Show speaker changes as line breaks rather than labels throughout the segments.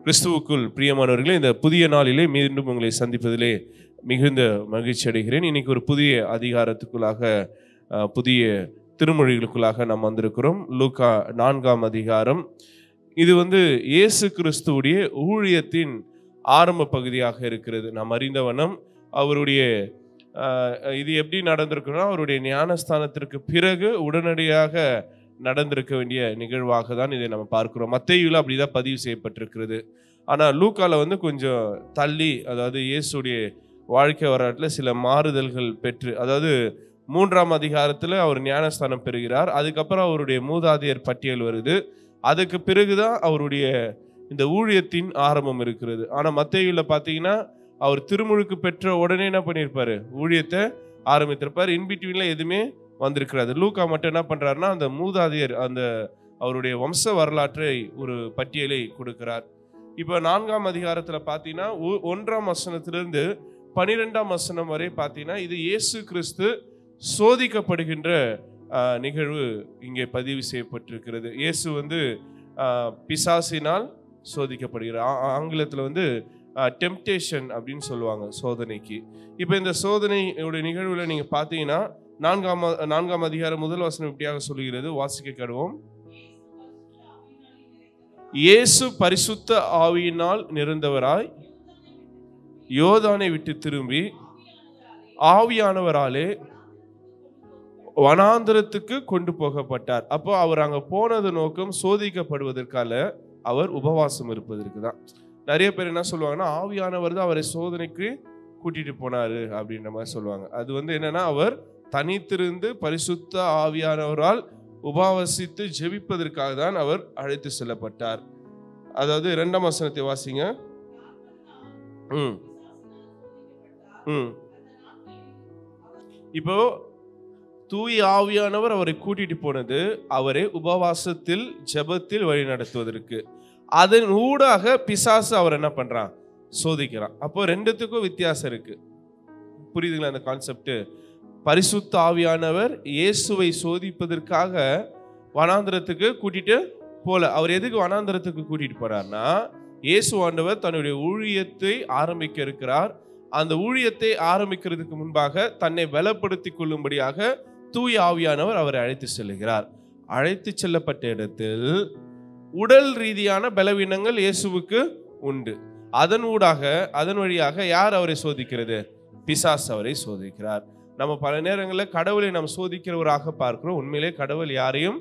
கிறிஸ்துவுக்குள் பிரியமானவர்களே, இந்த புதிய நாளிலே மீண்டும் உங்களை சந்திப்பதிலே மிகுந்த மகிழ்ச்சி அடைகிறேன். இன்னைக்கு ஒரு புதிய அதிகாரத்துக்குள்ளாக, புதிய திருமொழிகளுக்குள்ளாக நாம் வந்திருக்கிறோம். லூக்கா 4ஆம் அதிகாரம். இது இயேசு கிறிஸ்துவுடைய ஊழியத்தின் ஆரம்ப பகுதியாக இருக்கிறது. நாம் அறிந்த வண்ணம் அவருடைய இது எப்படி நடந்திருக்குன்னா, அவருடைய ஞானஸ்தானத்திற்கு பிறகு உடனடியாக நடந்திருக்க வேண்டிய நிகழ்வாக தான் இதை நம்ம பார்க்கிறோம். மத்தேயுல அப்படிதான் பதிவு செய்யப்பட்டிருக்கிறது. ஆனால் லூக்கால கொஞ்சம் தள்ளி, அதாவது இயேசுடைய வாழ்க்கை வரலாற்றில் சில மாறுதல்கள் பெற்று, அதாவது 3ஆம் அதிகாரத்தில் அவர் ஞானஸ்தானம் பெறுகிறார். அதுக்கப்புறம் அவருடைய மூதாதையர் பட்டியல் வருது. அதுக்கு பிறகுதான் அவருடைய இந்த ஊழியத்தின் ஆரம்பம் இருக்கிறது. ஆனால் மத்தேயுல பார்த்தீங்கன்னா, அவர் திருமுழுக்கு பெற்ற உடனே என்ன பண்ணியிருப்பாரு, ஊழியத்தை ஆரம்பித்திருப்பார். இன்பிட்வீன்ல எதுவுமே வந்திருக்கிறாரு. லூக்கா மட்டும் என்ன பண்றாருன்னா, அந்த மூதாதையர், அந்த அவருடைய வம்ச வரலாற்றை ஒரு பட்டியலை கொடுக்கிறார். இப்போ 4ஆம் அதிகாரத்துல பார்த்தீங்கன்னா 1ஆம் வசனத்திலிருந்து 12ஆம் வசனம் வரை பார்த்தீங்கன்னா, இது இயேசு கிறிஸ்து சோதிக்கப்படுகின்ற நிகழ்வு இங்கே பதிவு செய்யப்பட்டிருக்கிறது. இயேசு பிசாசினால் சோதிக்கப்படுகிறார். ஆங்கிலத்தில் டெம்டேஷன் அப்படின்னு சொல்லுவாங்க, சோதனைக்கு. இப்போ இந்த சோதனையுடைய நிகழ்வுல நீங்க பார்த்தீங்கன்னா 4ஆம் அதிகாரம் முதல் வசனம் இப்படியாக சொல்லுகிறது. வாசிக்க கேடுவோம். இயேசு பரிசுத்த ஆவியினால் நிறைந்தவராய் யோர்தானை விட்டு திரும்பி ஆவியானவராலே வனாந்தரத்துக்கு கொண்டு போகப்பட்டார். அப்போ அவர் அங்க போனது நோக்கம் சோதிக்கப்படுவதற்காக, அவர் உபவாசம் இருப்பதற்கு தான். நிறைய பேர் என்ன சொல்லுவாங்கன்னா, ஆவியானவர் தான் அவரை சோதனைக்கு கூட்டிட்டு போனாரு அப்படின்ற மாதிரி சொல்லுவாங்க. அது என்னன்னா, அவர் தனித்திருந்து பரிசுத்த ஆவியானவரால் உபவாசித்து ஜெபிப்பதற்காக தான் அவர் அழைத்து செல்லப்பட்டார். அதாவது 2ஆம் வசனத்தை வாசிங்க. இப்போ தூய ஆவியானவர் அவரை கூட்டிட்டு போனது அவரை உபவாசத்தில் ஜெபத்தில் வழி நடத்துவதற்கு. அதன் ஊடாக பிசாசு அவர் என்ன பண்றான், சோதிக்கிறான். அப்போ ரெண்டுத்துக்கும் வித்தியாசம் இருக்கு. புரியுதுங்களா அந்த கான்செப்ட்? பரிசுத்த ஆவியானவர் இயேசுவை சோதிப்பதற்காக வனாந்தரத்துக்கு கூட்டிட்டு போல. அவர் எதுக்கு வனாந்தரத்துக்கு கூட்டிட்டு போறார்னா, இயேசு ஆண்டவர் தன்னுடைய ஊழியத்தை ஆரம்பிக்க இருக்கிறார். அந்த ஊழியத்தை ஆரம்பிக்கிறதுக்கு முன்பாக தன்னை பலப்படுத்தி கொள்ளும்படியாக தூய ஆவியானவர் அவரை அழைத்து செல்லுகிறார். அழைத்து செல்லப்பட்ட இடத்தில் உடல் ரீதியான பலவீனங்கள் இயேசுவுக்கு உண்டு. அதன் வழியாக யார் அவரை சோதிக்கிறது? பிசாசு அவரை சோதிக்கிறார். நம்ம பல நேரங்களில் கடவுளை நாம் சோதிக்கிறவராக பார்க்கிறோம். உண்மையிலே கடவுள் யாரையும்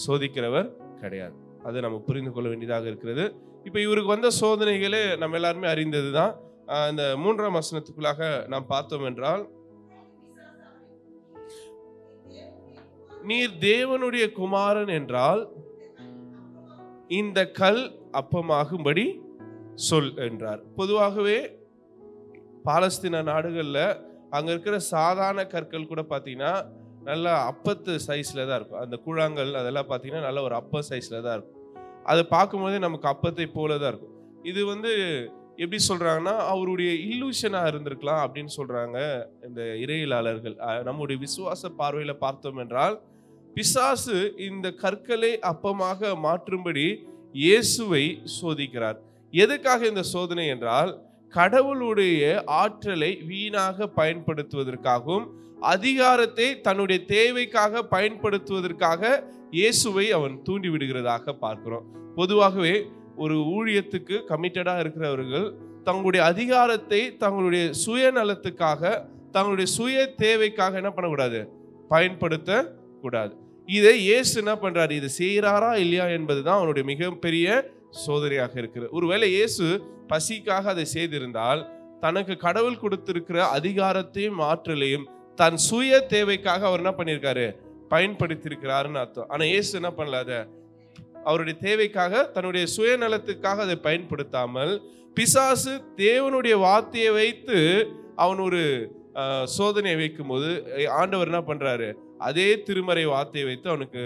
சோதிக்கிறவர் கிடையாது. அதை நம்ம புரிந்து கொள்ள வேண்டியதாக இருக்கிறது. இப்போ இவருக்கு வந்த சோதனைகளே நம்ம எல்லாருமே அறிந்தது தான். இந்த 3ஆம் வசனத்துக்குள்ளாக நாம் பார்த்தோம் என்றால், நீர் தேவனுடைய குமாரன் என்றால் இந்த கல் அப்பமாகும்படி சொல் என்றார். பொதுவாகவே பாலஸ்தீன நாடுகளில் அங்கே இருக்கிற சாதாரண கற்கள் கூட பார்த்தீங்கன்னா நல்லா அப்பத்து சைஸில் தான் இருக்கும். அந்த கூழாங்கல் அதெல்லாம் பார்த்தீங்கன்னா நல்ல ஒரு அப்ப சைஸில் தான் இருக்கும். அதை பார்க்கும்போதே நமக்கு அப்பத்தை போல தான் இருக்கும். இது எப்படி சொல்கிறாங்கன்னா, அவருடைய இல்லூஷனாக இருந்திருக்கலாம் அப்படின்னு சொல்கிறாங்க இந்த இறையியலாளர்கள். நம்முடைய விசுவாச பார்வையில் பார்த்தோம் என்றால், பிசாசு இந்த கற்களை அப்பமாக மாற்றும்படி இயேசுவை சோதிக்கிறார். எதுக்காக இந்த சோதனை என்றால், கடவுளுடைய ஆற்றலை வீணாக பயன்படுத்துவதற்காகவும் அதிகாரத்தை தன்னுடைய தேவைக்காக பயன்படுத்துவதற்காக இயேசுவை அவன் தூண்டி விடுகிறதாக பார்க்கிறோம். பொதுவாகவே ஒரு ஊழியத்துக்கு கமிட்டடா இருக்கிறவர்கள் தங்களுடைய அதிகாரத்தை தங்களுடைய சுயநலத்துக்காக, தங்களுடைய சுய தேவைக்காக என்ன பண்ணக்கூடாது, பயன்படுத்த கூடாது. இதை இயேசு என்ன பண்றாரு, இதை செய்யறாரா இல்லையா என்பதுதான் அவனுடைய மிகப்பெரிய சோதனையாக இருக்கிறது. ஒருவேளை இயேசு பசிக்காக அதை செய்திருந்தால், தனக்கு கடவுள் கொடுத்திருக்கிற அதிகாரத்தையும் ஆற்றலையும் தன் சுய தேவைக்காக அவர் என்ன பண்ணியிருக்காரு, பயன்படுத்தியிருக்கிறாருன்னு அர்த்தம். ஆனா இயேசு என்ன பண்ணல, அதை அவருடைய தேவைக்காக தன்னுடைய சுயநலத்துக்காக அதை பயன்படுத்தாமல், பிசாசு தேவனுடைய வார்த்தையை வைத்து அவன் ஒரு சோதனையை வைக்கும் போது ஆண்டவர் என்ன பண்றாரு, அதே திருமறை வார்த்தையை வைத்து அவனுக்கு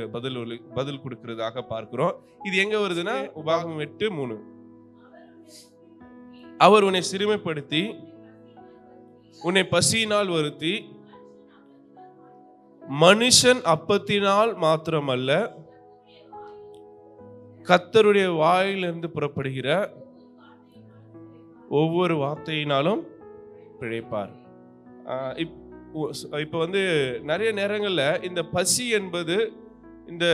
பதில் கொடுக்கிறதாக பார்க்கிறோம். இது எங்க வருதுன்னா, உபாகமம் 8:3. அவர் உன்னை சிறுமைப்படுத்தி உன்னை பசியினால் வருத்தி மனுஷன் அப்பத்தினால் மாத்திரமல்ல கர்த்தருடைய வாயிலிருந்து புறப்படுகிற ஒவ்வொரு வார்த்தையினாலும் பிழைப்பார். இப்போ வந்து நிறைய நேரங்கள்ல இந்த பசி என்பது, இந்த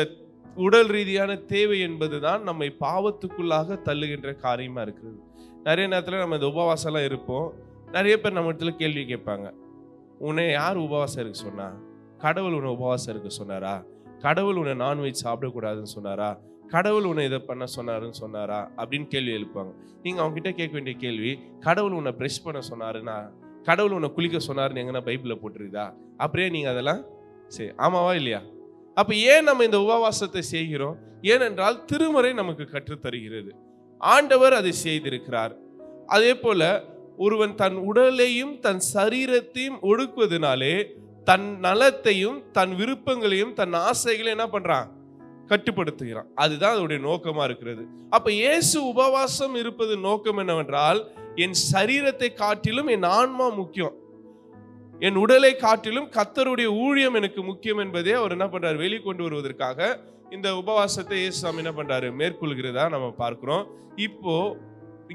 உடல் ரீதியான தேவை என்பது தான் நம்மை பாவத்துக்குள்ளாக தள்ளுகின்ற காரியமா இருக்குது. நிறைய நேரத்துல நம்ம இந்த உபவாசம்லாம் இருப்போம். நிறைய பேர் நம்ம இடத்துல கேள்வி கேட்பாங்க, உன்னை யார் உபவாசம் இருக்க சொன்னா? கடவுள் உன்னை உபவாசம் இருக்க சொன்னாரா? கடவுள் உன்னை நான்வெஜ் சாப்பிடக்கூடாதுன்னு சொன்னாரா? கடவுள் உன்னை இதை பண்ண சொன்னாருன்னு சொன்னாரா? அப்படின்னு கேள்வி எழுப்பாங்க. நீங்க அவங்க கிட்ட கேட்க வேண்டிய கேள்வி, கடவுள் உன்னை பிரஷ் பண்ண சொன்னாருன்னா, கடவுள் உன்னை குளிக்க சொன்னாருன்னு எங்கன்னா பைபிள்ல போட்டிருக்குதா? அப்படியே நீங்க அதெல்லாம் சரி, ஆமாவா இல்லையா? அப்ப ஏன் நம்ம இந்த உபவாசத்தை செய்கிறோம்? ஏனென்றால் திருமறை நமக்கு கற்றுத்தருகிறது. ஆண்டவர் அதை செய்திருக்கிறார். அதே போல ஒருவன் தன் உடலையும் தன் சரீரத்தையும் ஒடுக்குவதனாலே தன் நலத்தையும் தன் விருப்பங்களையும் தன் ஆசைகளையும் என்ன பண்றான்? கட்டுப்படுத்துகிறான். அதுதான் அதோடைய நோக்கமா இருக்கிறது. அப்ப இயேசு உபவாசம் இருப்பது நோக்கம் என்னவென்றால், என் சரீரத்தை காட்டிலும் என் ஆன்மா முக்கியம், என் உடலை காட்டிலும் கர்த்தருடைய ஊழியம் எனக்கு முக்கியம் என்பதே அவர் என்ன பண்றாரு? வெளிக்கொண்டு வருவதற்காக இந்த உபவாசத்தை இயேசு என்ன பண்றாரு? மேற்கொள்கிறதா நம்ம பார்க்கிறோம். இப்போ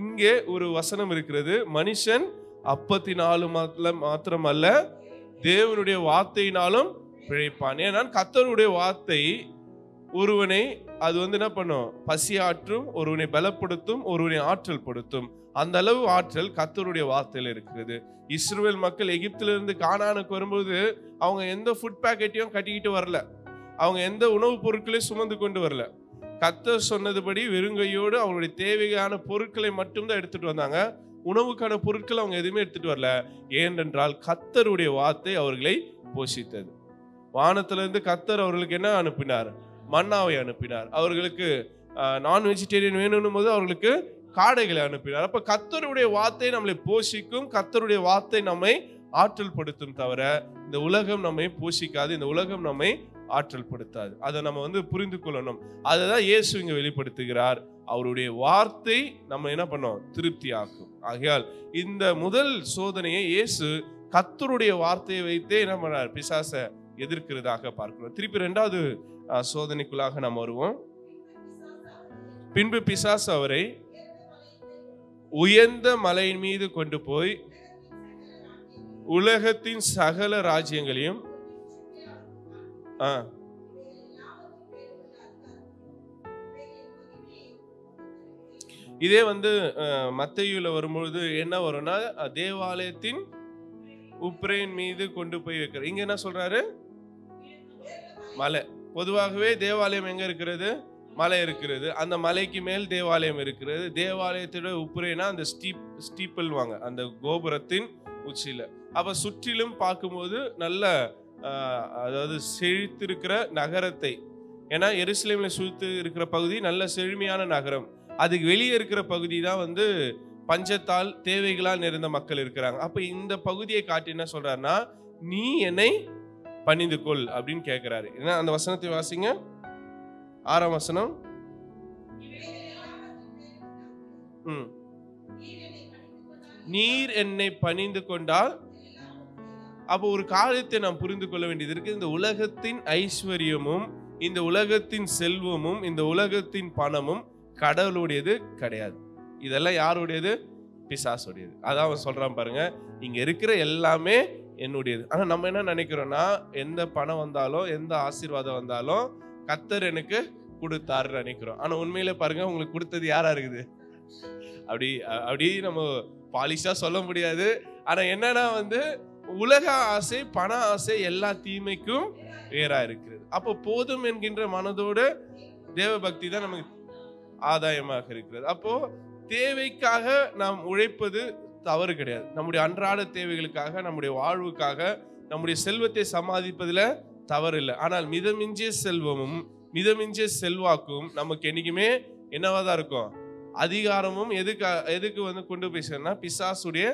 இங்கே ஒரு வசனம் இருக்கிறது, மனுஷன் அப்பத்தினாலும் மாத்திரமல்ல தேவனுடைய வார்த்தையினாலும் பிழைப்பான். ஏன்னா கர்த்தருடைய வார்த்தை ஒருவனை அது வந்து என்ன பண்ணும்? பசியாற்றும், ஒருவனை பலப்படுத்தும், ஒருவனை ஆற்றல் படுத்தும். அந்த அளவு ஆற்றல் கர்த்தருடைய வார்த்தையில இருக்கிறது. இஸ்ரவேல் மக்கள் எகிப்திலிருந்து கானானுக்கு வரும்போது அவங்க எந்த ஃபுட் பேக்கெட்டையும் கட்டிக்கிட்டு வரல, அவங்க எந்த உணவுப் பொருட்களையும் சுமந்து கொண்டு வரல. கர்த்தர் சொன்னதுபடி வெறுங்கையோடு அவங்களுடைய தேவையான பொருட்களை மட்டும்தான் எடுத்துட்டு வந்தாங்க. உணவுக்கான பொருட்கள் அவங்க எதுவுமே எடுத்துட்டு வரல. ஏனென்றால் கர்த்தருடைய வார்த்தை அவர்களை போஷித்தது. வானத்திலிருந்து கர்த்தர் அவர்களுக்கு என்ன அனுப்பினார்? மன்னாவை அனுப்பினார். அவர்களுக்கு நான் வெஜிடேரியன் வேணும் போது அவர்களுக்கு காடைகளை அனுப்பினார். அப்ப கர்த்தருடைய வார்த்தை நம்மளை போஷிக்கும், கர்த்தருடைய வார்த்தை நம்மை ஆற்றல் படுத்தும் தவிர இந்த உலகம் நம்மை போஷிக்காது, இந்த உலகம் நம்மை ஆற்றல் படுத்தாது. அதை நம்ம வந்து புரிந்து கொள்ளணும். அதுதான் இயேசு இங்க வெளிப்படுத்துகிறார். அவருடைய வார்த்தை நம்ம என்ன பண்ணோம்? திருப்தி ஆக்கும். ஆகையால் இந்த முதல் சோதனையை இயேசு கர்த்தருடைய வார்த்தையை வைத்தே என்ன பண்ணார்? பிசாசை எதிர்க்கிறதாக பார்க்கிறோம். திருப்பி இரண்டாவது சோதனைக்குள்ளாக நாம் வருவோம். பின்பு பிசாசு அவரை உயர்ந்த மலையின் மீது கொண்டு போய் உலகத்தின் சகல ராஜ்யங்களையும் இதே வந்து மத்தேயுல வரும்பொழுது என்ன வரும்னா, தேவாலயத்தின் உப்ரையின் மீது கொண்டு போய் வைக்கிற. இங்க என்ன சொல்றாரு? மலை. பொதுவாகவே தேவாலயம் எங்க இருக்கிறது? மலை இருக்கிறது. அந்த மலைக்கு மேல் தேவாலயம் இருக்கிறது. தேவாலயத்தோட உப்புரைனா அந்த ஸ்டீப்பிள் வாங்க, அந்த கோபுரத்தின் உச்சியில. அப்ப சுற்றிலும் பார்க்கும்போது நல்ல அதாவது செழித்திருக்கிற நகரத்தை, ஏன்னா எருசலேம்ல சுற்றி இருக்கிற பகுதி நல்ல செழுமையான நகரம். அதுக்கு வெளியே இருக்கிற பகுதி தான் வந்து பஞ்சத்தால் தேவைகளால் நிறைந்த மக்கள் இருக்கிறாங்க. அப்ப இந்த பகுதியை காட்டி என்ன சொல்றாருன்னா, நீ என்னை பணிந்து கொள் அப்படின்னு கேட்கிறாரு. ஏன்னா அந்த வசனத்தை வாசிங்க, 6ஆம் வசனம். நீர் என்னை பணிந்து கொண்டால், அப்போ ஒரு காரியத்தை நாம் புரிந்து கொள்ள வேண்டியது இருக்கு. இந்த உலகத்தின் ஐஸ்வர்யமும் இந்த உலகத்தின் செல்வமும் இந்த உலகத்தின் பணமும் கடவுளுடையது கிடையாது. இதெல்லாம் யாருடையது? பிசாசுடையது. அதான் அவன் சொல்றான் பாருங்க, இங்க இருக்கிற எல்லாமே என்னுடையது. ஆனா நம்ம என்ன நினைக்கிறோம்னா, எந்த பணம் வந்தாலும் எந்த ஆசீர்வாதம் வந்தாலும் கர்த்தர் எனக்கு கொடுத்தாருன்னு நினைக்கிறோம். ஆனா உண்மையில பாருங்க, உங்களுக்கு கொடுத்தது யாரா இருக்குது? அப்படி நம்ம பாலிஷா சொல்ல முடியாது. ஆனா என்னன்னா வந்து உலக ஆசை, பண ஆசை எல்லா தீமைக்கும் வேறா இருக்கிறது. அப்போ போதும் என்கின்ற மனதோடு தேவ பக்தி தான் நமக்கு ஆதாயமாக இருக்கிறது. அப்போ தேவைக்காக நாம் உழைப்பது தவறு கிடையாது. நம்முடைய அன்றாட தேவைகளுக்காக, நம்முடைய வாழ்வுக்காக, நம்முடைய செல்வத்தை சம்பாதிப்பதில் தவறு இல்லை. ஆனால் மிதமிஞ்சிய செல்வமும் மிதமிஞ்சிய செல்வாக்கும் நமக்கு என்னைக்குமே என்னவாதான் இருக்கும்? அதிகாரமும். எதுக்கு வந்து கொண்டு போய் சேர்னா, பிசாசுடைய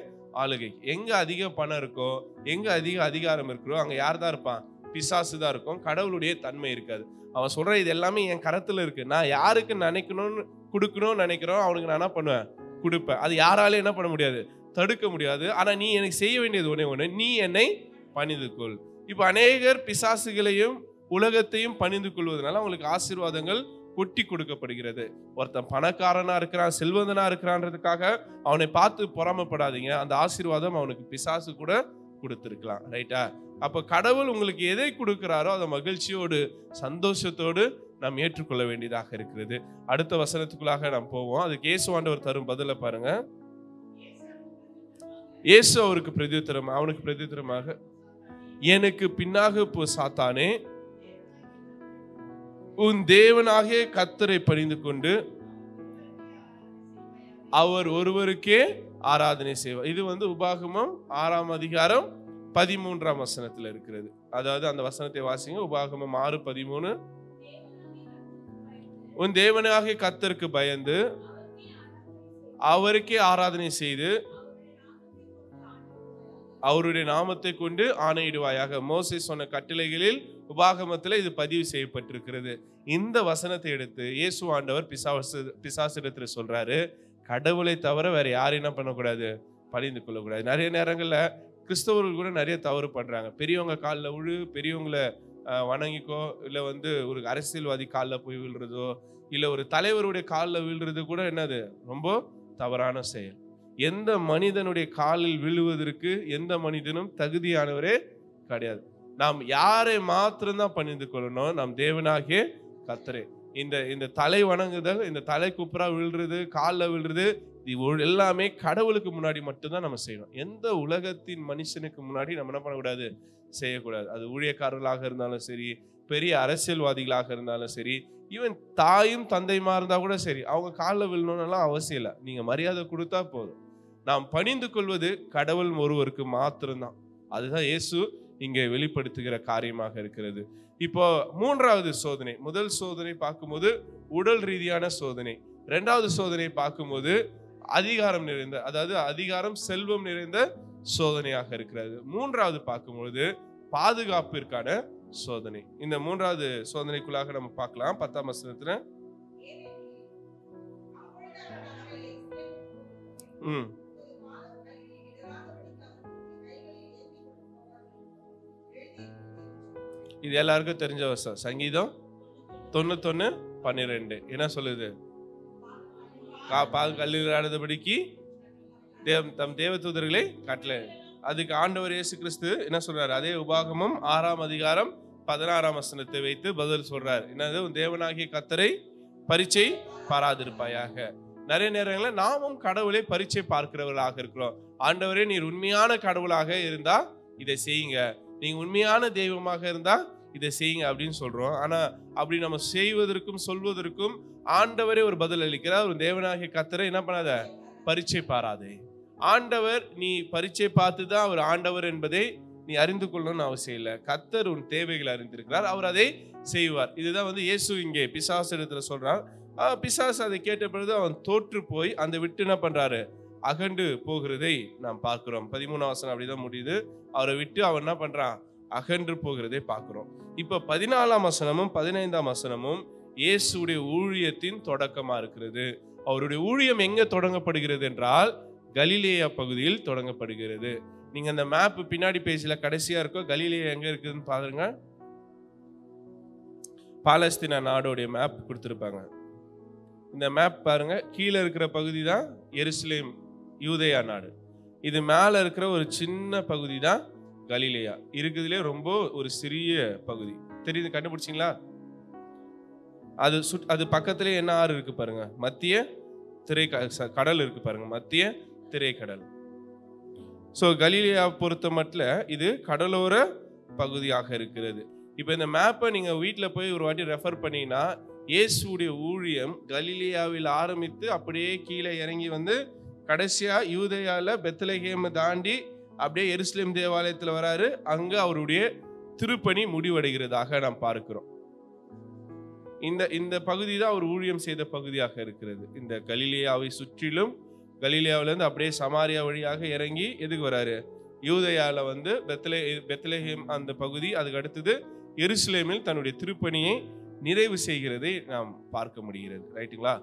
ஆளுகை. எங்க அதிக பணம் இருக்கோ, எங்க அதிக அதிகாரம் இருக்கிறோ, அங்க யார் தான் இருப்பான்? பிசாசு தான் இருக்கும். கடவுளுடைய தன்மை இருக்காது. அவன் சொல்ற இது எல்லாமே என் கரத்துல இருக்கு, நான் யாருக்கு நினைக்கணும்னு கொடுக்கணும்னு நினைக்கிறோம் அவனுக்கு நான் என்ன பண்ணுவேன்? கொடுப்பேன். அது யாராலும் என்ன பண்ண முடியாது? தடுக்க முடியாது. ஆனா நீ எனக்கு செய்ய வேண்டியது ஒண்ணே ஒண்ணு, நீ என்னை பணிந்து கொள். இப்ப அநேகர் பிசாசுகளையும் உலகத்தையும் பணிந்து கொள்வதனால அவங்களுக்கு ஆசீர்வாதங்கள் கொட்டி கொடுக்கப்படுகிறது. ஒருத்தன் பணக்காரனா இருக்கிறான், செல்வந்தனா இருக்கிறான்றதுக்காக அவனை பார்த்து பொறாமப்படாதீங்க. அந்த ஆசீர்வாதம் அவனுக்கு பிசாசு கூட கொடுத்திருக்கலாம். ரைட்டா? அப்ப கடவுள் உங்களுக்கு எதை கொடுக்கிறாரோ அதை மகிழ்ச்சியோடு சந்தோஷத்தோடு நாம் ஏற்றுக்கொள்ள வேண்டியதாக இருக்கிறது. அடுத்த வசனத்துக்குள்ளாக நாம் போவோம். அதுக்கு இயேசு ஆண்டவர் தரும் பதில பாருங்க. இயேசு அவனுக்கு பிரதியுத்தரமாக, எனக்கு பின்னாக போ சாத்தானே, உன் தேவனாகிய கர்த்தரை பணிந்து கொண்டு அவர் ஒருவருக்கே ஆராதனை செய்வார். இது உபாகமம் 6ஆம் அதிகாரம் 13ஆம் வசனத்தில் இருக்கிறது. அதாவது அந்த வசனத்தை வாசிங்க. உபாகமம் 6:13. உன் தேவனாகிய கர்த்தருக்கு பயந்து அவருக்கே ஆராதனை செய்து அவருடைய நாமத்தை கொண்டு ஆணையிடுவாயாக. மோசே சொன்ன கட்டளைகளில் உபாகமத்தில் இது பதிவு செய்யப்பட்டிருக்கிறது. இந்த வசனத்தை எடுத்து இயேசு ஆண்டவர் பிசாசிடத்தில் சொல்றாரு, கடவுளை தவிர வேற யாரும் என்ன பண்ணக்கூடாது, பணிந்து கொள்ளக்கூடாது. நிறைய நேரங்கள்ல கிறிஸ்தவர்கள் கூட நிறைய தவறு பண்றாங்க. பெரியவங்க காலில் விழு, பெரியவங்களை வணங்கிக்கோ, இல்லை ஒரு அரசியல்வாதி காலில் போய் விழுறதோ, இல்லை ஒரு தலைவருடைய காலில் விழுறது கூட என்னது ரொம்ப தவறான செயல். எந்த மனிதனுடைய காலில் விழுவதற்கு எந்த மனிதனும் தகுதியானவரே கிடையாது. நாம் யாரை மாத்திரம்தான் பணிந்து கொள்ளணும், நம் தேவனாகிய கர்த்தரே. இந்த தலை வணங்குதல், இந்த தலை குப்புறா விழுறது, காலில் விழுறது, இது எல்லாமே கடவுளுக்கு முன்னாடி மட்டும்தான் நம்ம செய்யணும். எந்த உலகத்தின் மனுஷனுக்கு முன்னாடி நம்ம என்ன பண்ணக்கூடாது, செய்யக்கூடாது. அது ஊழியக்காரர்களாக இருந்தாலும் சரி, பெரிய அரசியல்வாதிகளாக இருந்தாலும் சரி, ஈவன் தாயும் தந்தையுமா இருந்தா கூட சரி, அவங்க காலில் விழணும்னுலாம் அவசியம் இல்லை. நீங்க மரியாதை கொடுத்தா போதும். நாம் பணிந்து கொள்வது கடவுள் ஒருவருக்கு மாத்திரம்தான். அதுதான் இயேசு இங்கே வெளிப்படுத்துகிற காரியமாக இருக்கிறது. இப்போ 3வது சோதனை. முதல் சோதனை பார்க்கும்போது உடல் ரீதியான சோதனை. 2வது சோதனை பார்க்கும்போது அதிகாரம் நிறைந்த, அதாவது அதிகாரம் செல்வம் நிறைந்த சோதனையாக இருக்கிறது. 3வது பார்க்கும்போது பாதுகாப்பிற்கான சோதனை. இந்த 3வது சோதனைக்குள்ளாக நம்ம பார்க்கலாம். 10ஆம் வசனத்துல இது எல்லாருக்கும் தெரிஞ்ச வசனம். சங்கீதம் 91:12 என்ன சொல்லுது? கல்லில் ஆடுதபடிக்கு தம் தேவதூதர்களை கட்டளை. அதுக்கு ஆண்டவர் இயேசு கிறிஸ்து என்ன சொல்றாரு? அதே உபாகமம் 6ஆம் அதிகாரம் 16ஆம் வசனத்தை வைத்து பதில் சொல்றாரு. என்னது? தேவனாகிய கர்த்தரை பரீட்சை பாராதிருப்பாயாக. நிறைய நேரங்களில் நாமும் கடவுளை பரீட்சை பார்க்கிறவர்களாக இருக்கிறோம். ஆண்டவரே, நீர் உண்மையான கடவுளாக இருந்தா இதை செய்யுங்க, நீங்க உண்மையான தெய்வமாக இருந்தா இதை செய்யுங்க அப்படின்னு சொல்றோம். ஆனா அப்படி நம்ம செய்வதற்கும் சொல்வதற்கும் ஆண்டவரே ஒரு பதில் அளிக்கிறார். ஒரு தேவனாகிய கர்த்தரை என்ன பண்ணாத, பரீட்சை பாராதே. ஆண்டவர், நீ பரீட்சை பார்த்துதான் அவர் ஆண்டவர் என்பதை நீ அறிந்து கொள்ளணும்னு அவசியம் இல்லை. கர்த்தர் உன் தேவைகளை அறிந்திருக்கிறார், அவர் அதை செய்வார். இதுதான் இயேசு இங்கே பிசாசு இடத்துல சொல்றான். பிசாசு அதை கேட்ட பொழுது அவன் தோற்று போய் அந்த விட்டு என்ன பண்றாரு, அகண்டு போகிறதை நாம் பார்க்கிறோம். 13ஆம் வசனம் அப்படிதான் முடியுது. அவரை விட்டு அவன் என்ன பண்றான், அகன்று போகிறதை பார்க்கிறோம். இப்ப 14ஆம் வசனமும் 15ஆம் வசனமும் இயேசுடைய ஊழியத்தின் தொடக்கமா இருக்கிறது. அவருடைய ஊழியம் எங்க தொடங்கப்படுகிறது என்றால் கலிலேயா பகுதியில் தொடங்கப்படுகிறது. நீங்க அந்த மேப் பின்னாடி பேஜ்ல கடைசியா இருக்கோ, கலிலேயா எங்க இருக்குதுன்னு பாருங்க. பாலஸ்தீனா நாடோடைய மேப் கொடுத்திருப்பாங்க. இந்த மேப் பாருங்க. கீழே இருக்கிற பகுதி தான் எருசலேம், யூதேயா நாடு. இது மேல இருக்கிற ஒரு சின்ன பகுதி தான் கலிலேயா. இருக்குதுலே ரொம்ப ஒரு சிறிய பகுதி. தெரியுது? கண்டுபிடிச்சிங்களா? அது பக்கத்திலே என்ன ஆறு இருக்கு பாருங்க, மத்திய கடல் இருக்கு பாருங்க, மத்திய திரைக்கடல். ஸோ கலிலேயா பொறுத்த மட்டும் இது கடலோர பகுதியாக இருக்கிறது. இப்போ இந்த மேப்பை நீங்க வீட்டில் போய் ஒரு வாட்டி ரெஃபர் பண்ணீங்கன்னா, இயேசுடைய ஊழியம் கலிலேயாவில் ஆரம்பித்து அப்படியே கீழே இறங்கி கடைசியா யூதேயால பெத்லகேம் தாண்டி அப்படியே எருசலேம் தேவாலயத்தில் வராரு. அங்க அவருடைய திருப்பணி முடிவடைகிறதாக நாம் பார்க்கிறோம். இந்த பகுதி தான் அவர் ஊழியம் செய்த பகுதியாக இருக்கிறது. இந்த கலிலேயாவை சுற்றிலும், கலிலேயாவிலிருந்து அப்படியே சமாரியா வழியாக இறங்கி எதுக்கு வராரு, யூதேயால பெத்லகேம் அந்த பகுதி, அதுக்கு அடுத்தது எருசலேமில் தன்னுடைய திருப்பணியை நிறைவு செய்கிறதை நாம் பார்க்க முடிகிறது. ரைட்டுங்களா?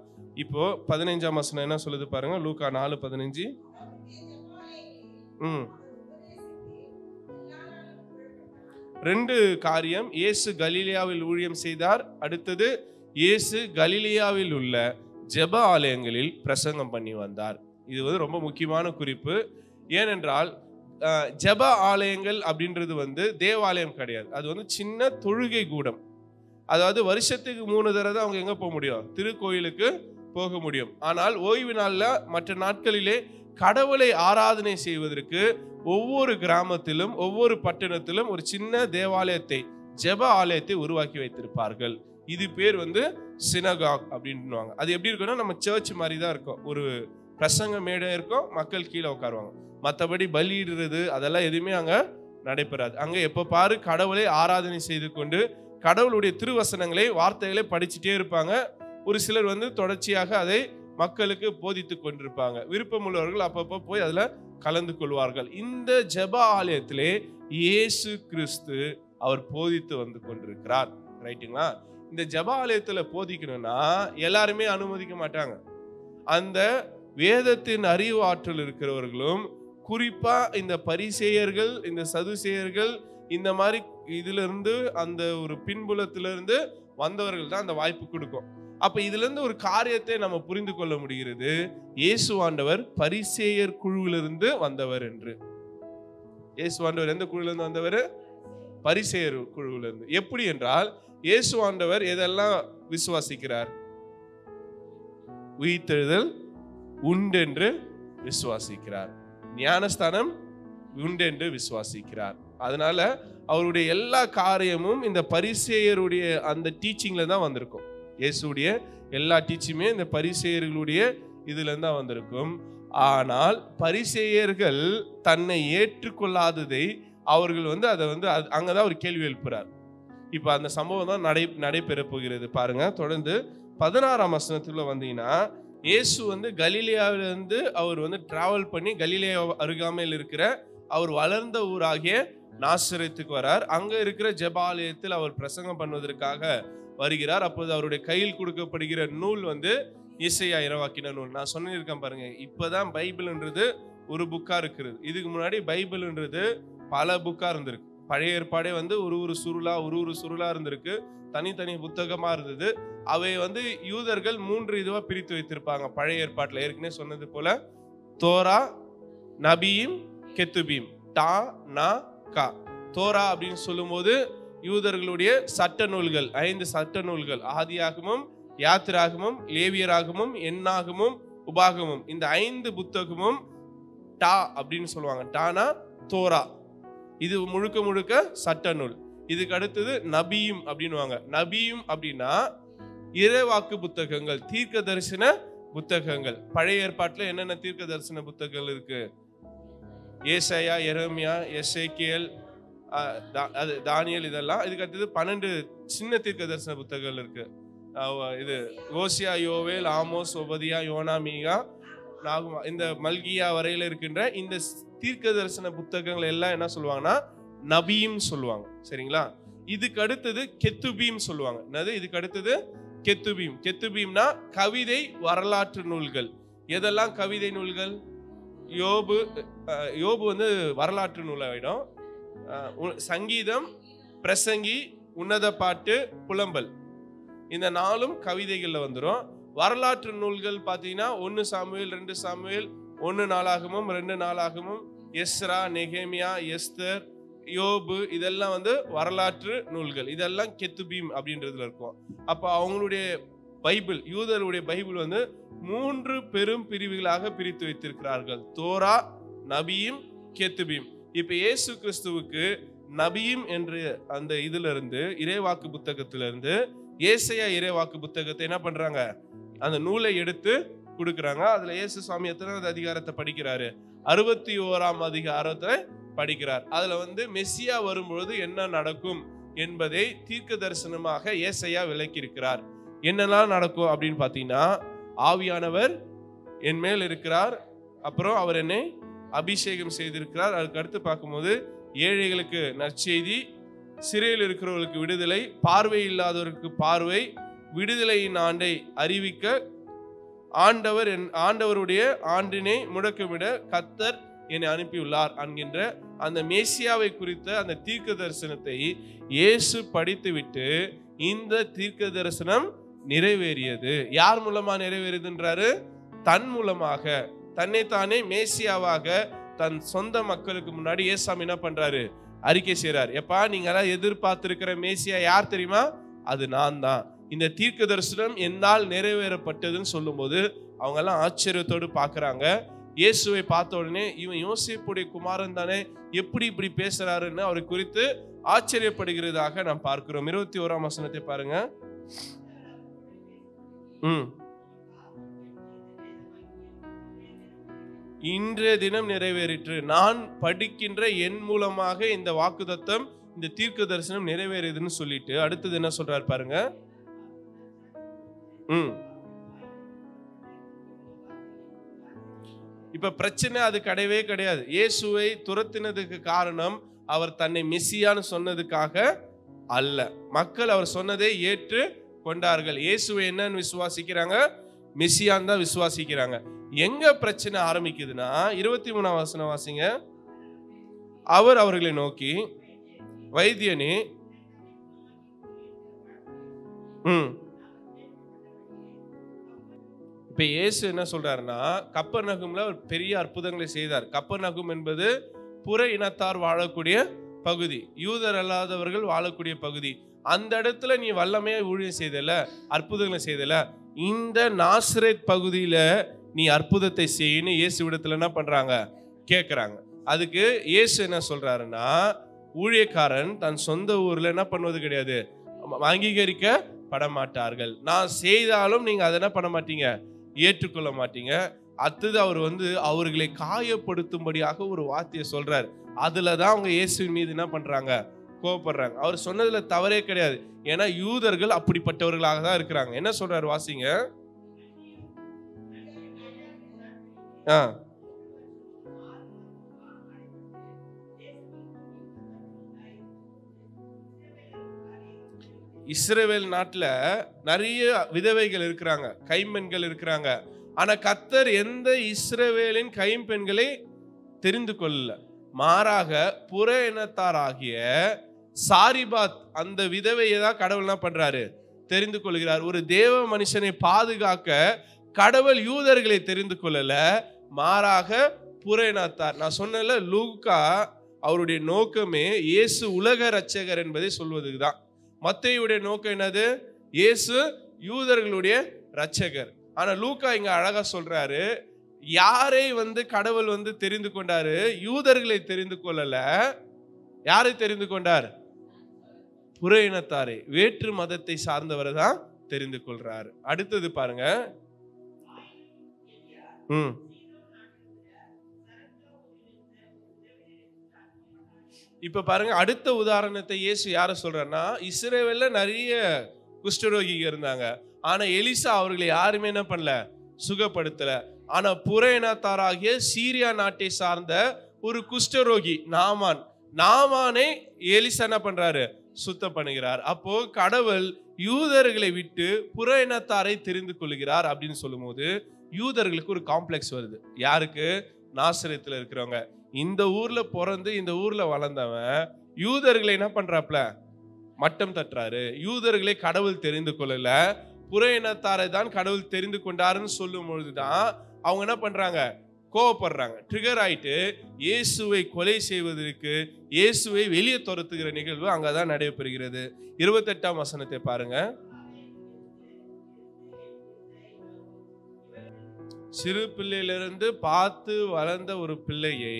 இப்போ 15ஆம் வசனம் என்ன சொல்லுது பாருங்க. லூக்கா 4:15. 2 காரியம். இயேசு கலிலேயாவில் ஊழியம் செய்தார். அடுத்தது இயேசு கலிலேயாவில் உள்ள ஜெப ஆலயங்களில் பிரசங்கம் பண்ணி வந்தார். இது வந்து ரொம்ப முக்கியமான குறிப்பு. ஏனென்றால் ஜெப ஆலயங்கள் அப்படின்றது தேவாலயம் கிடையாது. அது சின்ன தொழுகை கூடம். அதாவது வருஷத்துக்கு 3 தடவை அவங்க எங்க போக முடியும்? திருக்கோயிலுக்கு போக முடியும். ஆனால் ஓய்வு நாள்ல மற்ற நாட்களிலே கடவுளை ஆராதனை செய்வதற்கு ஒவ்வொரு கிராமத்திலும் ஒவ்வொரு பட்டணத்திலும் ஒரு சின்ன தேவாலயத்தை, ஜெப ஆலயத்தை உருவாக்கி வைத்திருப்பார்கள். இது பேர் சினகாக் அப்படின்னுவாங்க. அது எப்படி இருக்குன்னா, நம்ம சர்ச் மாதிரி தான் இருக்கும். ஒரு பிரசங்க மேடை இருக்கும், மக்கள் கீழே உட்காருவாங்க. மற்றபடி பலியிடுறது அதெல்லாம் எதுவுமே அங்க நடைபெறாது. அங்க எப்ப பாரு கடவுளை ஆராதனை செய்து கொண்டு கடவுளுடைய திருவசனங்களை, வார்த்தைகளை படிச்சுட்டே இருப்பாங்க. ஒரு சிலர் தொடர்ச்சியாக அதை மக்களுக்கு போதித்து கொண்டிருப்பாங்க. விருப்பமுள்ளவர்கள் அப்பப்போ போய் அதுல கலந்து கொள்வார்கள். இந்த ஜெப ஆலயத்திலே இயேசு கிறிஸ்து அவர் போதித்து வந்து கொண்டிருக்கிறார். ரைட்டுங்களா? இந்த ஜெப ஆலயத்துல போதிக்கணும்னா எல்லாருமே அனுமதிக்க மாட்டாங்க. அந்த வேதத்தின் அறிவு ஆற்றல் இருக்கிறவர்களும், குறிப்பா இந்த பரிசேயர்கள், இந்த சதுசேயர்கள், இந்த மாதிரி இதுல இருந்து அந்த ஒரு பின்புலத்திலிருந்து வந்தவர்கள் தான் அந்த வாய்ப்பு கொடுக்கும். அப்ப இதுல இருந்து ஒரு காரியத்தை நம்ம புரிந்து கொள்ள முடிகிறது. இயேசு ஆண்டவர் பரிசேயர் குழுவிலிருந்து வந்தவர் என்று. இயேசு ஆண்டவர் எந்த குழுவிலிருந்து வந்தவர்? பரிசேயர் குழுவிலிருந்து. எப்படி என்றால், இயேசு ஆண்டவர் எதெல்லாம் விசுவாசிக்கிறார்? உயிர்த்தெழுதல் உண்டென்று விசுவாசிக்கிறார். ஞானஸ்தானம் உண்டென்று விசுவாசிக்கிறார். அதனால அவருடைய எல்லா காரியமும் இந்த பரிசேயருடைய அந்த டீச்சிங்ல தான் வந்திருக்கும். இயேசுடைய எல்லா டீச்சிங்குமே இந்த பரிசேயர்களுடைய இதுல தான் வந்திருக்கும். ஆனால் பரிசேயர்கள் தன்னை ஏற்றுக்கொள்ளாததை அவர்கள் அதை அங்கதான் ஒரு கேள்வி எழுப்புறார். இப்ப அந்த சம்பவம் தான் நடைபெற போகிறது. பாருங்க, தொடர்ந்து 16ஆம் வசனத்துல வந்தீங்கன்னா, இயேசு கலிலேயாவிலிருந்து அவர் டிராவல் பண்ணி கலிலேயா அருகாமையில் இருக்கிற அவர் வளர்ந்த ஊராகிய நாசரேத்துக்கு வரார். அங்க இருக்கிற ஜெப ஆலயத்தில் அவர் பிரசங்கம் பண்ணுவதற்காக வருகிறார். அப்போது அவருடைய கையில் கொடுக்கப்படுகிற நூல் ஏசாயா இறைவாக்கின நூல். நான் சொன்னிருக்கேன் பாருங்க, இப்பதான் பைபிள்ன்றது ஒரு புக்கா இருக்கிறது. இதுக்கு முன்னாடி பைபிள்ன்றது பல புக்கா இருந்திருக்கு. பழைய ஏற்பாடே ஒரு சுருளா இருந்திருக்கு. தனித்தனி புத்தகமா இருந்தது. அவை யூதர்கள் 3 இதுவா பிரித்து வைத்திருப்பாங்க. பழைய ஏற்பாட்டுல ஏற்கனவே சொன்னது போல தோரா, நபியும், கெத்துபீம். டா, நா, கா. தோரா அப்படின்னு சொல்லும் போது யூதர்களுடைய சட்ட நூல்கள், 5 சட்ட நூல்கள், ஆதியாகமும், யாத்திராகமும், லேவியராகமும், எண்ணாகமும், உபாகமும். இந்த 5 புத்தகமும் டா அப்படின்னு சொல்லுவாங்க. டானா தோரா. இது முழுக்க முழுக்க சட்ட நூல். இதுக்கு அடுத்தது நபியும் அப்படின்னுவாங்க. நபியும் அப்படின்னா இறைவாக்கு புத்தகங்கள், தீர்க்க தரிசன புத்தகங்கள். பழைய ஏற்பாட்டுல என்னென்ன தீர்க்க தரிசன புத்தகங்கள் இருக்கு? ஏசாயா, எரேமியா, எசேக்கியேல், தானியேல், இதெல்லாம். இதுக்கு அடுத்தது 12 சின்ன தீர்க்க தரிசன புத்தகங்கள் இருக்கு. இது ஓசியா, யோவேல், ஆமோஸ், ஒபதியா, யோனா, மீகா, நாகுமா, இந்த மல்கியா வரையில இருக்கின்ற இந்த தீர்க்க தரிசன புத்தகங்கள் எல்லாம் என்ன சொல்லுவாங்கன்னா நபியும் சொல்லுவாங்க. சரிங்களா? இதுக்கு அடுத்தது கெத்துபீம் சொல்லுவாங்க. என்னது இதுக்கு அடுத்தது? கெத்துபீம். கெத்துபீம்னா கவிதை வரலாற்று நூல்கள். எதெல்லாம் கவிதை நூல்கள்? யோபு வரலாற்று நூலாயிடும். சங்கீதம், பிரசங்கி, உன்னத பாட்டு, புலம்பல், இந்த 4ம் கவிதைகள்ல வந்துடும். வரலாற்று நூல்கள் பாத்தீங்கன்னா 1 சாமுவேல், 2 சாமுவேல், 1 நாளாகமும், 2 நாளாகமும், எஸ்ரா, நெகேமியா, எஸ்தர், யோபு, இதெல்லாம் வரலாற்று நூல்கள். இதெல்லாம் கெத்துபீம் அப்படின்றதுல இருக்கும். அப்ப அவங்களுடைய பைபிள், யூதருடைய பைபிள் 3 பெரும் பிரிவுகளாக பிரித்து வைத்திருக்கிறார்கள். தோரா, நபியும், கெத்துபீம். இப்ப இயேசு கிறிஸ்துவுக்கு நபியும் என்று அந்த இதுல இருந்து, இறைவாக்கு புத்தகத்திலிருந்து ஏசாயா இறைவாக்கு புத்தகத்தை என்ன பண்றாங்க? அந்த நூலை எடுத்து கொடுக்குறாங்க. அதுல இயேசு சுவாமி எத்தனாவது அதிகாரத்தை படிக்கிறாரு? 61ஆம் அதிகாரத்தை படிக்கிறார். அதுல மெசியா வரும்பொழுது என்ன நடக்கும் என்பதை தீர்க்க தரிசனமாக ஏசாயா விளக்கி இருக்கிறார். என்னெல்லாம் நடக்கும் அப்படின்னு பாத்தீங்கன்னா, ஆவியானவர் என் மேல் இருக்கிறார், அப்புறம் அவர் என்னை அபிஷேகம் செய்திருக்கிறார். அதுக்கு அடுத்து பார்க்கும்போது ஏழைகளுக்கு நற்செய்தி, சிறையில் இருக்கிறவர்களுக்கு விடுதலை, பார்வை இல்லாதவருக்கு பார்வை, விடுதலையின் ஆண்டை அறிவிக்க, ஆண்டவருடைய ஆண்டினை முடக்கமிட கர்த்தர் என்னை அனுப்பியுள்ளார் என்கின்ற அந்த மேசியாவை குறித்த அந்த தீர்க்க தரிசனத்தை இயேசு படித்துவிட்டு, இந்த தீர்க்க தரிசனம் நிறைவேறியது. யார் மூலமா நிறைவேறியதுன்றாரு? தன் மூலமாக. தன்னைத்தானே மேசியாவாக தன் சொந்த மக்களுக்கு முன்னாடி ஏசாமி என்ன பண்றாரு? அறிக்கை செய்றார். எப்பா, நீங்க எல்லாம் எதிர்பார்த்திருக்கிற மேசியா யார் தெரியுமா? அது நான் தான். இந்த தீர்க்க தரிசனம் என்னால் நிறைவேறப்பட்டதுன்னு சொல்லும்போது அவங்க எல்லாம் ஆச்சரியத்தோடு பார்க்கறாங்க. இயேசுவை பார்த்த உடனே இவன் யோசேப்புடைய குமாரன் தானே, எப்படி இப்படி பேசுறாருன்னு அவரை குறித்து ஆச்சரியப்படுகிறதாக நாம் பார்க்கிறோம். 21ஆம் வசனத்தை பாருங்க. இன்றைய தினம் நிறைவேறிற்று. நான் படிக்கின்ற என் மூலமாக இந்த வாக்குத்தத்தம், இந்த தீர்க்க தரிசனம் நிறைவேறியதுன்னு சொல்லிட்டு அடுத்தது என்ன சொல்றாரு பாருங்க. இப்ப பிரச்சனை அது கிடையவே கிடையாது. இயேசுவை துரத்தினதுக்கு காரணம் அவர் தன்னை மெசியான்னு சொன்னதுக்காக அல்ல. மக்கள் அவர் சொன்னதை ஏற்று கொண்டார்கள். இயேசுவை என்னன்னு விசுவாசிக்கிறாங்க? மெசியான் தான் விசுவாசிக்கிறாங்க. எங்க பிரச்சனை ஆரம்பிக்குதுன்னா 23ஆம் வசனம் வாசிங்க. அவர் அவர்களை நோக்கி, வைத்தியனே, இப்ப இயேசு என்ன சொல்றாருன்னா, கப்பர்நகூம்ல ஒரு பெரிய அற்புதங்களை செய்தார். கப்பர்நகூம் என்பது புற இனத்தார் வாழக்கூடிய பகுதி, யூதர் அல்லாதவர்கள் வாழக்கூடிய பகுதி. அந்த இடத்துல நீ வல்லமையா ஊழியம் செய்தல, அற்புதங்களை செய்தல, இந்த நாசரேத் பகுதியில நீ அற்புதத்தை செய்யன்னு இயேசு விடத்துல என்ன பண்றாங்க? கேட்கறாங்க. அதுக்கு இயேசு என்ன சொல்றாருன்னா, ஊழியக்காரன் தன் சொந்த ஊர்ல என்ன பண்ணுவது கிடையாது, அங்கீகரிக்கப்பட மாட்டார்கள். நான் செய்தாலும் நீங்க அதை என்ன பண்ண மாட்டீங்க, ஏற்றுக்கொள்ள மாட்டீங்க. அடுத்தது அவர் அவர்களை காயப்படுத்தும்படியாக ஒரு வார்த்தையை சொல்றாரு. அதுலதான் அவங்க இயேசுவின் மீது என்ன பண்றாங்க? கோபப்படுறாங்க. அவர் சொன்னதுல தவறே கிடையாது. ஏன்னா யூதர்கள் அப்படிப்பட்டவர்களாக தான் இருக்கிறாங்க. என்ன சொல்றாரு வாசிங்க. இஸ்ரவேல் நாட்டுல நிறைய விதவைகள் இருக்கிறாங்க, கைம்பெண்கள் இருக்கிறாங்க. ஆனா கர்த்தர் எந்த இஸ்ரவேலின் கைம்பெண்களை தெரிந்து கொள்ளல. மாறாக புற இனத்தாராகிய சாரிபாத் அந்த விதவையை தான் கடவுள் என்ன பண்றாரு? தெரிந்து கொள்கிறார். ஒரு தேவ மனுஷனை பாதுகாக்க கடவுள் யூதர்களை தெரிந்து கொள்ளல, மாறாக புற இனத்தார். நான் சொன்னல, லூக்கா அவருடைய நோக்கமே இயேசு உலக இரட்சகர் என்பதை சொல்வதுக்கு தான். மத்தேயுடைய நோக்கம் என்னது? இயேசு யூதர்களுடைய இரட்சகர். ஆனா லூக்கா இங்க அழகா சொல்றாரு, யாரை கடவுள் தெரிந்து கொண்டாரு? யூதர்களை தெரிந்து கொள்ளல. யாரை தெரிந்து கொண்டார்? புற இனத்தாரை, வேற்று மதத்தை சார்ந்தவரை தான் தெரிந்து கொள்றாரு. அடுத்தது பாருங்க. இப்ப பாருங்க, அடுத்த உதாரணத்தை இயேசு யார சொல்றாருன்னா, இஸ்ரவேல்ல நிறைய குஷ்டரோகிகள் இருந்தாங்க. ஆனா எலிசா அவர்களை யாருமே என்ன பண்ணல, சுகப்படுத்தல. ஆனா புற இனத்தாராகிய சீரியா நாட்டை சார்ந்த ஒரு குஷ்டரோகி நாமானை எலிசா என்ன பண்றாரு? சுத்தம் பண்ணுகிறார். அப்போ கடவுள் யூதர்களை விட்டு புற இனத்தாரை தெரிந்து கொள்கிறார் அப்படின்னு சொல்லும் போது யூதர்களுக்கு ஒரு காம்ப்ளெக்ஸ் வருது. யாருக்கு? நாசரேத்துல இருக்கிறவங்க. இந்த ஊர்ல பிறந்து இந்த ஊர்ல வளர்ந்தவன் யூதர்களை என்ன பண்றாப்ல? மட்டம் தட்டுறாரு. யூதர்களை கடவுள் தெரிந்து கொள்ளல, புற இனத்தாரை தான் கடவுள் தெரிந்து கொண்டாருன்னு சொல்லும் பொழுதுதான் அவங்க என்ன பண்றாங்க? கோவப்படுறாங்க, ட்ரிகர் ஆயிட்டு இயேசுவை கொலை செய்வதற்கு, இயேசுவை வெளியே துரத்துகிற நிகழ்வு அங்கதான் நடைபெறுகிறது. 28ஆம் வசனத்தை பாருங்க. சிறு பிள்ளையிலிருந்து பார்த்து வளர்ந்த ஒரு பிள்ளையை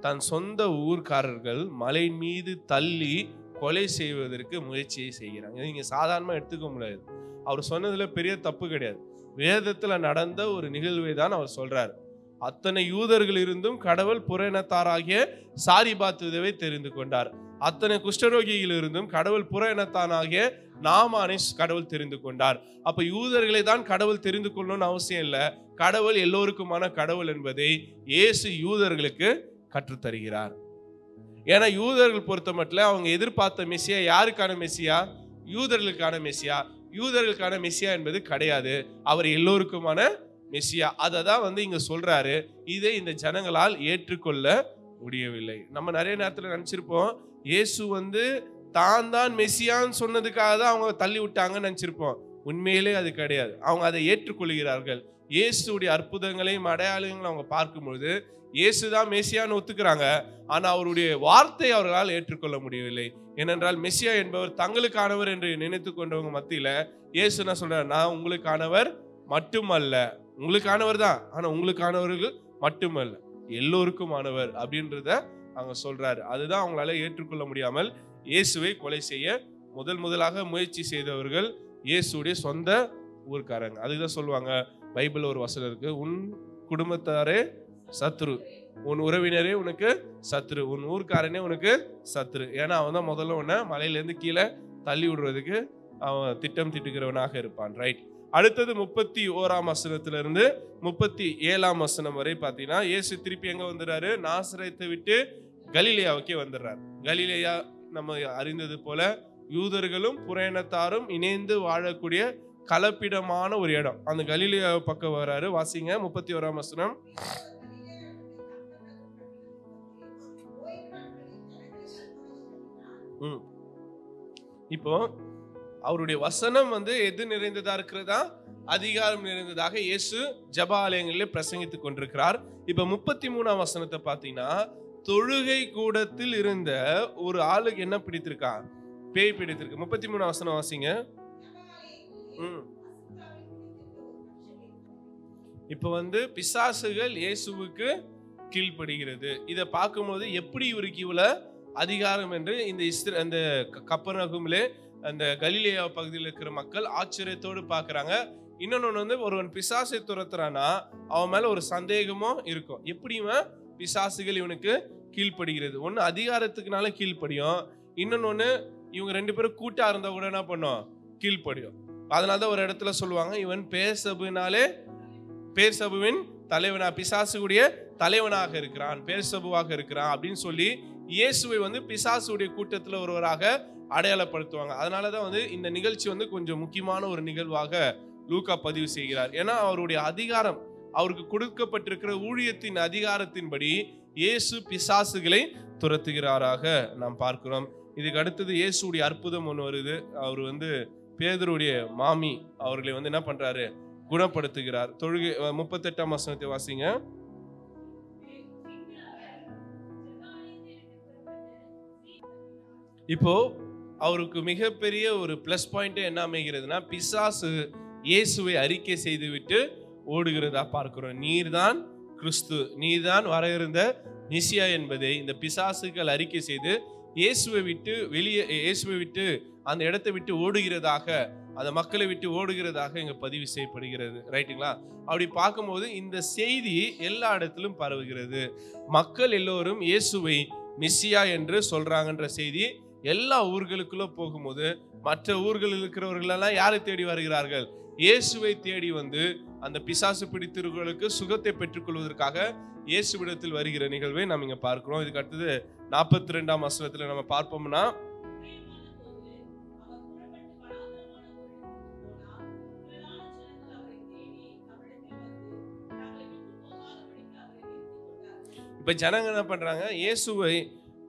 தன் சொந்த ஊர்க்காரர்கள் மலை மீது தள்ளி கொலை செய்வதற்கு முயற்சியை செய்கிறாங்க. நீங்க சாதாரணமா எடுத்துக்க முடியாது. அவர் சொன்னதுல பெரிய தப்பு கிடையாது. வேதத்துல நடந்த ஒரு நிகழ்வை தான் அவர் சொல்றாரு. அத்தனை யூதர்கள் இருந்தும் கடவுள் புற இனத்தாராகிய சாரிபாத் விதவை தெரிந்து கொண்டார். அத்தனை குஷ்டரோகிகள் இருந்தும் கடவுள் புற இனத்தானாகிய நாமானை கடவுள் தெரிந்து கொண்டார். அப்ப யூதர்களை தான் கடவுள் தெரிந்து கொள்ளணும்னு அவசியம் இல்லை. கடவுள் எல்லோருக்குமான கடவுள் என்பதை இயேசு யூதர்களுக்கு கற்றுத்தருகிறார். ஏன்னா யூதர்கள் பொறுத்த மட்டும் அவங்க எதிர்பார்த்த மெசியா யாருக்கான மெசியா? யூதர்களுக்கான மெசியா. யூதர்களுக்கான மெசியா என்பது கிடையாது, அவர் எல்லோருக்குமான மெசியா. அதை தான் இங்க சொல்றாரு. இதை இந்த ஜனங்களால் ஏற்றுக்கொள்ள முடியவில்லை. நம்ம நிறைய நேரத்துல நினைச்சிருப்போம், இயேசு தான் மெசியான்னு சொன்னதுக்காக தான் அவங்க தள்ளி விட்டாங்கன்னு நினைச்சிருப்போம். உண்மையிலே அது கிடையாது. அவங்க அதை ஏற்றுக்கொள்கிறார்கள். இயேசுடைய அற்புதங்களையும் அடையாளங்களையும் அவங்க பார்க்கும்பொழுது இயேசுதான் மெசியான்னு ஒத்துக்கிறாங்க. ஆனா அவருடைய வார்த்தை அவர்களால் ஏற்றுக்கொள்ள முடியவில்லை. ஏனென்றால் மெசியா என்பவர் தங்களுக்கானவர் என்று நினைத்து கொண்டவங்க மத்தியில இயேசு என்ன சொல்றார், நான் உங்களுக்கானவர் மட்டுமல்ல, உங்களுக்கானவர் தான், ஆனா உங்களுக்கானவர்கள் மட்டுமல்ல, எல்லோருக்கும் ஆனவர் அப்படின்றத அவங்க சொல்றாரு. அதுதான் அவங்களால ஏற்றுக்கொள்ள முடியாமல் இயேசுவை கொலை செய்ய முதலாக முயற்சி செய்தவர்கள் இயேசுடைய சொந்த ஊர்க்காரங்க. அதுதான் சொல்லுவாங்க, பைபிள் ஒரு வசனம் இருக்கு, உன் குடும்பத்தாரே சத்ரு, உன் உறவினரே உனக்கு சத்ரு, உன் ஊர்க்காரனே உனக்கு சத்ரு. ஏன்னா அவன் தான் முதல்ல உன்னை மலையிலேருந்து கீழே தள்ளி விடுறதுக்கு அவன் திட்டம் திட்டுகிறவனாக இருப்பான். ரைட். அடுத்தது 31ஆம் வசனத்திலிருந்து 37ஆம் வசனம் வரை பார்த்தீங்கன்னா இயேசு திருப்பி எங்க வந்துடுறாரு, நாசரேத்தை விட்டு கலிலேயாவுக்கே வந்துடுறாரு. கலிலேயா நம்ம அறிந்தது போல யூதர்களும் புறயினத்தாரும் இணைந்து வாழக்கூடிய கலப்பிடமான ஒரு இடம். அந்த கலிலேயா பக்கம் வராரு. வாசிங்க 31ஆம் வசனம். இப்போ அவருடைய வசனம் எது நிறைந்ததா இருக்கிறதா, அதிகாரம் நிறைந்ததாக இயேசு ஜெப ஆலயங்களிலே பிரசங்கித்துக் கொண்டிருக்கிறார். இப்ப 33ஆம் வசனத்தை பார்த்தீங்கன்னா, தொழுகை கூடத்தில் இருந்த ஒரு ஆளுக்கு என்ன பிடித்திருக்கா, பேய் பிடித்திருக்கு. 33ஆம் வசனம் வாசிங்க. இப்ப பிசாசுகள் இயேசுவுக்கு கீழ்ப்படுகிறது. இதை பார்க்கும்போது எப்படி இவருக்கு இவ்வளவு அதிகாரம் என்று இந்த கப்பர்நகூமிலே அந்த கலிலேயா பகுதியில் இருக்கிற மக்கள் ஆச்சரியத்தோடு பார்க்கறாங்க. இன்னொன்னு ஒருவன் பிசாசை துரத்துறானா அவன் மேல ஒரு சந்தேகமும் இருக்கும். எப்படி இவன் பிசாசுகள் இவனுக்கு கீழ்ப்படுகிறது? ஒன்னு அதிகாரத்துக்குனால கீழ்ப்படியும், இன்னொன்னு இவங்க ரெண்டு பேரும் கூட்டா இருந்தா கூட என்ன பண்ணும், கீழ்ப்படியும். அதனாலதான் ஒரு இடத்துல சொல்லுவாங்க, இவன் பேர்சபுவின் தலைவனா, பிசாசுடைய தலைவனாக இருக்கிறான், பேர்சபுவாக இருக்கிறான் அப்படின்னு சொல்லி இயேசுவை பிசாசுடைய கூட்டத்தில் ஒருவராக அடையாளப்படுத்துவாங்க. அதனாலதான் இந்த நிகழ்ச்சி கொஞ்சம் முக்கியமான ஒரு நிகழ்வாக லூக்கா பதிவு செய்கிறார். ஏன்னா அவருடைய அதிகாரம், அவருக்கு கொடுக்கப்பட்டிருக்கிற ஊழியத்தின் அதிகாரத்தின்படி இயேசு பிசாசுகளை துரத்துகிறாராக நாம் பார்க்கிறோம். இதுக்கு அடுத்தது இயேசுடைய அற்புதம் ஒன்று வருது. அவர் பேதுருடைய மாமி அவர்களை என்ன பண்றாரு, குணப்படுத்துகிறார். தொழுகை 38ஆம் வசனத்தை வாசிங்க. இப்போ அவருக்கு மிகப்பெரிய ஒரு பிளஸ் பாயிண்ட் என்ன அமைகிறதுனா, பிசாசு இயேசுவை அறிக்கை செய்துவிட்டு ஓடுகிறதா பார்க்கிறோம். நீர்தான் கிறிஸ்து, நீர்தான் வர இருந்த மெசியா என்பதை இந்த பிசாசுகள் அறிக்கை செய்து இயேசுவை விட்டு அந்த இடத்தை விட்டு ஓடுகிறதாக, அந்த மக்களை விட்டு ஓடுகிறதாக இங்க பதிவு செய்யப்படுகிறது. ரைட்டுங்களா? அப்படி பார்க்கும்போது இந்த செய்தி எல்லா இடத்திலும் பரவுகிறது. மக்கள் எல்லோரும் இயேசுவை மெசியா என்று சொல்றாங்கன்ற செய்தி எல்லா ஊர்களுக்குள்ள போகும்போது மற்ற ஊர்களில் இருக்கிறவர்கள் எல்லாம் யாரை தேடி வருகிறார்கள், இயேசுவை தேடி அந்த பிசாசு பிடித்தவர்களுக்கு சுகத்தை பெற்றுக் கொள்வதற்காக இயேசுவிடத்தில் வருகிற நிகழ்வை நாம் இங்க பார்க்கிறோம். இதுக்கு அடுத்தது 42ஆம் வசனத்துல நம்ம பார்ப்போம்னா, இப்ப ஜனங்க என்ன பண்றாங்க, இயேசுவை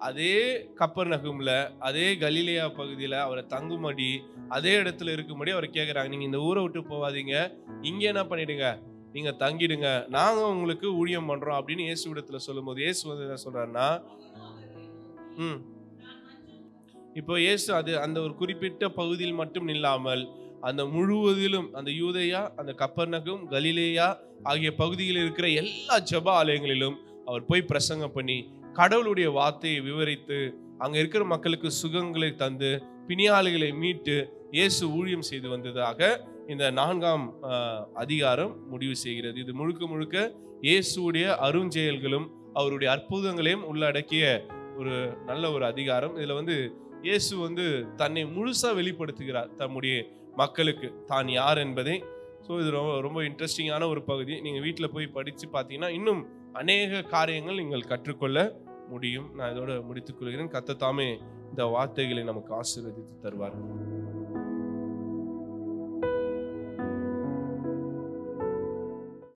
அதே கப்பர்நகூம்ல அதே கலிலேயா பகுதியில அவரை தங்கும்படி அதே இடத்துல இருக்கும்படி அவரை கேட்கிறாங்க. நீங்க இந்த ஊரை விட்டு போவாதீங்க, இங்க என்ன பண்ணிடுங்க, நீங்க தங்கிடுங்க, நாங்க உங்களுக்கு ஊழியம் பண்றோம் அப்படின்னு இயேசு இடத்துல சொல்லும் போது இயேசு என்ன சொல்றாருன்னா, இப்போ இயேசு அந்த ஒரு குறிப்பிட்ட பகுதியில் மட்டும் இல்லாமல் அந்த முழுவதிலும், அந்த யூதேயா, அந்த கப்பர்நகூம், கலிலேயா ஆகிய பகுதியில் இருக்கிற எல்லா ஜெப ஆலயங்களிலும் அவர் போய் பிரசங்கம் பண்ணி கடவுளுடைய வார்த்தையை விவரித்து அங்க இருக்கிற மக்களுக்கு சுகங்களை தந்து பிணியாளிகளை மீட்டு இயேசு ஊழியம் செய்து வந்ததாக இந்த 4ஆம் அதிகாரம் முடிவு செய்கிறது. இது முழுக்க இயேசுடைய அருஞ்செயல்களும் அவருடைய அற்புதங்களையும் உள்ளடக்கிய ஒரு நல்ல ஒரு அதிகாரம். இதுல இயேசு தன்னை முழுசா வெளிப்படுத்துகிறார் தம்முடைய மக்களுக்கு, தான் யார் என்பதை. ஸோ இது ரொம்ப இன்ட்ரெஸ்டிங்கான ஒரு பகுதி. நீங்கள் வீட்டில் போய் படித்து பார்த்தீங்கன்னா இன்னும் அநேக காரியங்கள் நீங்கள் கற்றுக்கொள்ள முடியும். நான் இதோட முடித்துக் கொள்கிறேன். கர்த்தர் தாமே இந்த வார்த்தைகளை நமக்கு ஆசீர்வதித்து தருவார்.